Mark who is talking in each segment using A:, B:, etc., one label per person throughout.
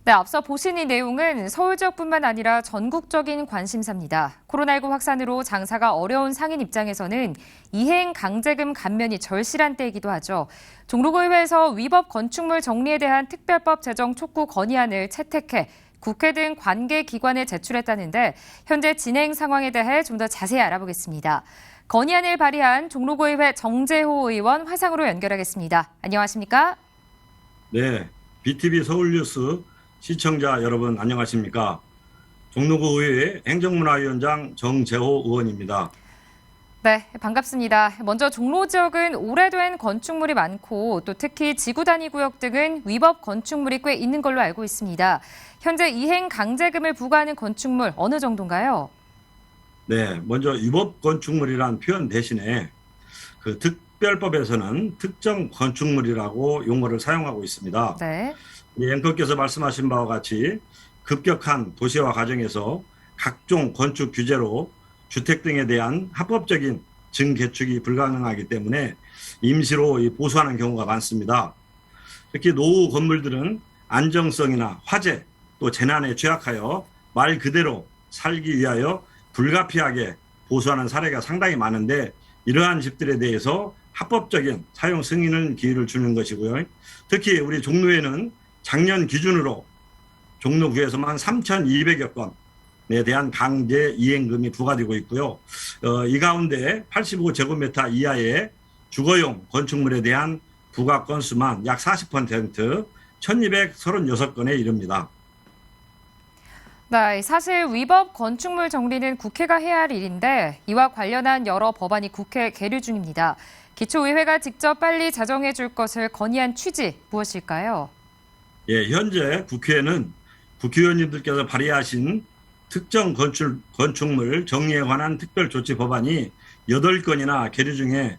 A: 네, 앞서 보신 이 내용은 서울 지역뿐만 아니라 전국적인 관심사입니다. 코로나19 확산으로 장사가 어려운 상인 입장에서는 이행 강제금 감면이 절실한 때이기도 하죠. 종로구의회에서 위법 건축물 정리에 대한 특별법 제정 촉구 건의안을 채택해 국회 등 관계 기관에 제출했다는데 현재 진행 상황에 대해 좀 더 자세히 알아보겠습니다. 건의안을 발의한 종로구의회 정재호 의원 화상으로 연결하겠습니다. 안녕하십니까?
B: 네, BTV 서울뉴스 시청자 여러분 안녕하십니까? 종로구 의회 행정문화위원장 정재호 의원입니다.
A: 네, 반갑습니다. 먼저 종로 지역은 오래된 건축물이 많고 또 특히 지구 단위 구역 등은 위법 건축물이 꽤 있는 걸로 알고 있습니다. 현재 이행 강제금을 부과하는 건축물 어느 정도인가요?
B: 네, 먼저 위법 건축물이란 표현 대신에 그 특별법에서는 특정 건축물이라고 용어를 사용하고 있습니다.
A: 네.
B: 우리 앵커께서 말씀하신 바와 같이 급격한 도시화 과정에서 각종 건축 규제로 주택 등에 대한 합법적인 증개축이 불가능하기 때문에 임시로 보수하는 경우가 많습니다. 특히 노후 건물들은 안정성이나 화재 또 재난에 취약하여 말 그대로 살기 위하여 불가피하게 보수하는 사례가 상당히 많은데 이러한 집들에 대해서 합법적인 사용 승인을 기회를 주는 것이고요. 특히 우리 종로에는 작년 기준으로 종로구에서만 3,200여 건에 대한 강제 이행금이 부과되고 있고요. 이 가운데 85제곱미터 이하의 주거용 건축물에 대한 부과 건수만 약 40%, 1,236건에 이릅니다.
A: 네, 사실 위법 건축물 정리는 국회가 해야 할 일인데 이와 관련한 여러 법안이 국회 계류 중입니다. 기초의회가 직접 빨리 자정해 줄 것을 건의한 취지 무엇일까요?
B: 예, 현재 국회에는 국회의원님들께서 발의하신 특정 건축물 정리에 관한 특별조치 법안이 8건이나 계류 중에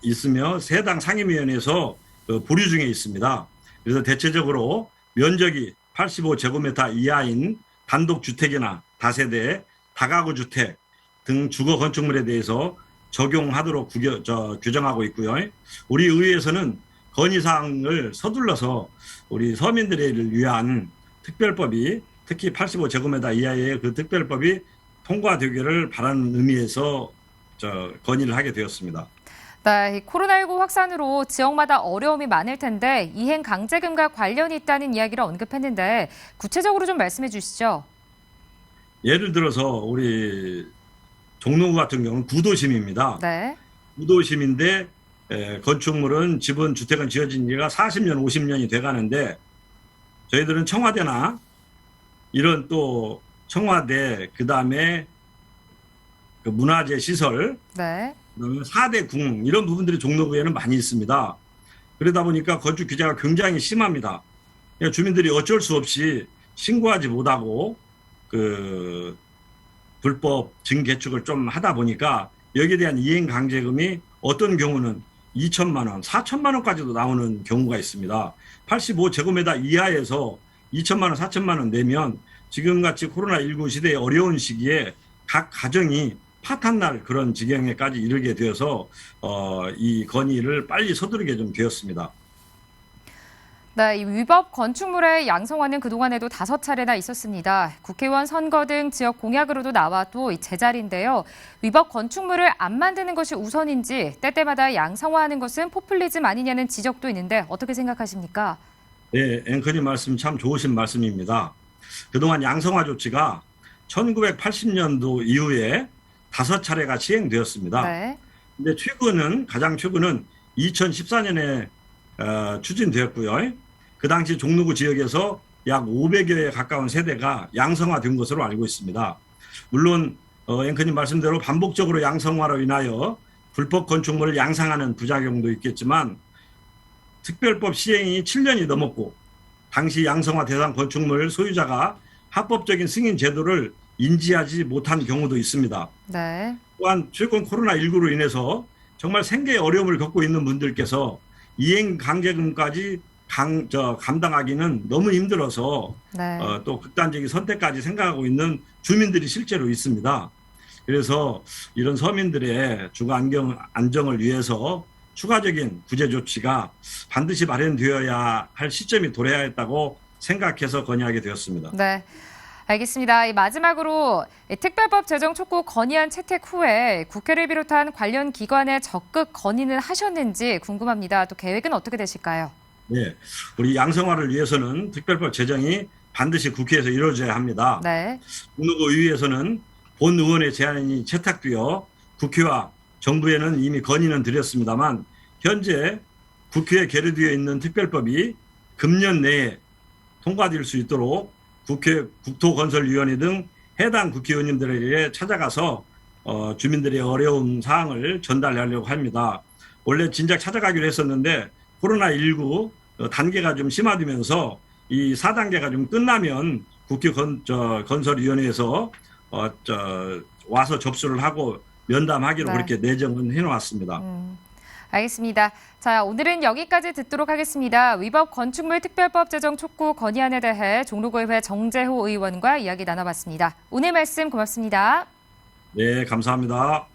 B: 있으며 3당 상임위원회에서 보류 중에 있습니다. 그래서 대체적으로 면적이 85제곱미터 이하인 단독주택이나 다세대, 다가구 주택 등 주거 건축물에 대해서 적용하도록 규정하고 있고요. 우리 의회에서는 건의사항을 서둘러서 우리 서민들을 위한 특별법이 특히 85제곱미터 이하의 그 특별법이 통과되기를 바라는 의미에서 건의를 하게 되었습니다.
A: 네, 코로나19 확산으로 지역마다 어려움이 많을 텐데 이행 강제금과 관련이 있다는 이야기를 언급했는데 구체적으로 좀 말씀해 주시죠.
B: 예를 들어서 우리 종로구 같은 경우는 구도심입니다.
A: 네.
B: 구도심인데 건축물은 집은 주택은 지어진 지가 40년, 50년이 돼가는데 저희들은 청와대나 이런 또 청와대 그다음에 그 문화재 시설,
A: 네.
B: 그다음에 4대 궁 이런 부분들이 종로구에는 많이 있습니다. 그러다 보니까 건축 규제가 굉장히 심합니다. 그러니까 주민들이 어쩔 수 없이 신고하지 못하고 그 불법 증개축을 좀 하다 보니까 여기에 대한 이행 강제금이 어떤 경우는 2천만 원, 4천만 원까지도 나오는 경우가 있습니다. 85제곱미터 이하에서 2천만 원, 4천만 원 내면 지금같이 코로나19 시대의 어려운 시기에 각 가정이 파탄날 그런 지경에까지 이르게 되어서 이 건의를 빨리 서두르게 좀 되었습니다.
A: 네, 이 위법 건축물의 양성화는 그동안에도 5차례나 있었습니다. 국회의원 선거 등 지역 공약으로도 나와도 이 제자리인데요. 위법 건축물을 안 만드는 것이 우선인지 때때마다 양성화하는 것은 포퓰리즘 아니냐는 지적도 있는데 어떻게 생각하십니까?
B: 네, 앵커님 말씀 참 좋으신 말씀입니다. 그동안 양성화 조치가 1980년도 이후에 5차례가 시행되었습니다.
A: 네.
B: 근데 가장 최근은 2014년에 추진되었고요. 그 당시 종로구 지역에서 약 500여에 가까운 세대가 양성화된 것으로 알고 있습니다. 물론 앵커님 말씀대로 반복적으로 양성화로 인하여 불법 건축물을 양상하는 부작용도 있겠지만 특별법 시행이 7년이 넘었고 당시 양성화 대상 건축물 소유자가 합법적인 승인 제도를 인지하지 못한 경우도 있습니다.
A: 네.
B: 또한 최근 코로나19로 인해서 정말 생계의 어려움을 겪고 있는 분들께서 이행 강제금까지 감당하기는 너무 힘들어서
A: 네.
B: 또 극단적인 선택까지 생각하고 있는 주민들이 실제로 있습니다. 그래서 이런 서민들의 주거 안정을 위해서 추가적인 구제 조치가 반드시 마련되어야 할 시점이 도래하였다고 생각해서 건의하게 되었습니다.
A: 네. 알겠습니다. 마지막으로 특별법 제정 촉구 건의안 채택 후에 국회를 비롯한 관련 기관에 적극 건의는 하셨는지 궁금합니다. 또 계획은 어떻게 되실까요?
B: 네, 우리 양성화를 위해서는 특별법 제정이 반드시 국회에서 이루어져야 합니다.
A: 네.
B: 종로구의회에서는 본 의원의 제안이 채택되어 국회와 정부에는 이미 건의는 드렸습니다만 현재 국회에 계류되어 있는 특별법이 금년 내에 통과될 수 있도록 국회 국토건설위원회 등 해당 국회의원님들에게 찾아가서 주민들의 어려운 사항을 전달하려고 합니다. 원래 진작 찾아가기로 했었는데 코로나19 단계가 좀 심화되면서 이 4단계가 좀 끝나면 국회 건설위원회에서 와서 접수를 하고 면담하기로
A: 네.
B: 그렇게 내정은 해놓았습니다.
A: 알겠습니다. 자, 오늘은 여기까지 듣도록 하겠습니다. 위법 건축물 특별법 제정 촉구 건의안에 대해 종로구의회 정재호 의원과 이야기 나눠봤습니다. 오늘 말씀 고맙습니다.
B: 네, 감사합니다.